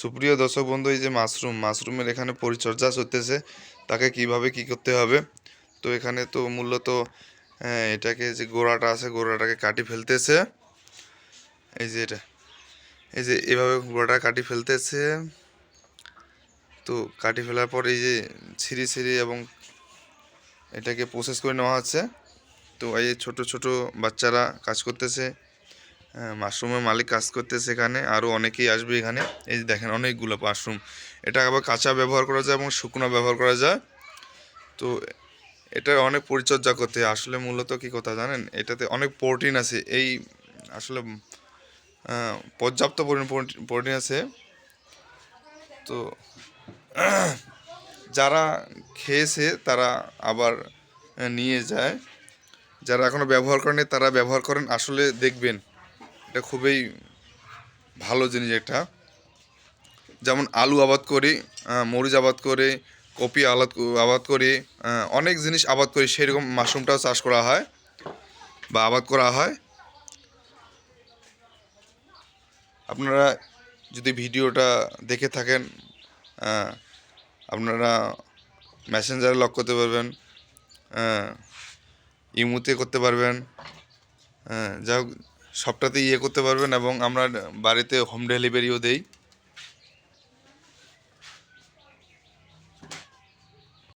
সুপ্রিয় দর্শক বন্ধু, এই যে মাশরুমের এখানে পরিচর্যা চলতেছে, তাকে কিভাবে কি করতে হবে। তো এখানে তো মূলত এটাকে যে গোড়াটা আছে গোড়াটাকে কাটি ফেলতেছে। এই যে এভাবে গোড়াটা কাটি ফেলতেছে। তো কাটি ফেলার পর এই যে ছিঁড়ি এবং এটাকে প্রসেস করে নেওয়া হচ্ছে। তো এই ছোট ছোট বাচ্চারা কাজ করতেছে, মাশরুমের মালিক কাজ করতেছে এখানে, আরও অনেকেই আসবে এখানে। এই যে দেখেন অনেকগুলো মাশরুম। এটা আবার কাঁচা ব্যবহার করা যায় এবং শুকনো ব্যবহার করা যায়। তো এটা অনেক পরিচর্যা করতে হয়। আসলে মূলত কী কথা জানেন, এটাতে অনেক প্রোটিন আছে। এই আসলে পর্যাপ্ত পরিমাণ প্রোটিন আছে। তো যারা খেয়েছে তারা আবার নিয়ে যায়, যারা এখনও ব্যবহার করেনি তারা ব্যবহার করেন। আসলে দেখবেন এটা খুবই ভালো জিনিস একটা। যেমন আলু আবাদ করি, মরিচ আবাদ করি, কপি আবাদ করি, অনেক জিনিস আবাদ করি, সেরকম মাশরুমটাও চাষ করা হয় বা আবাদ করা হয়। আপনারা যদি ভিডিওটা দেখে থাকেন, আপনারা মেসেঞ্জারে লক করতে পারবেন, ইমুতে করতে পারবেন, যা হোক সবটাতেই করতে পারবেন। এবং আমরা বাড়িতে হোম ডেলিভারিও দেই।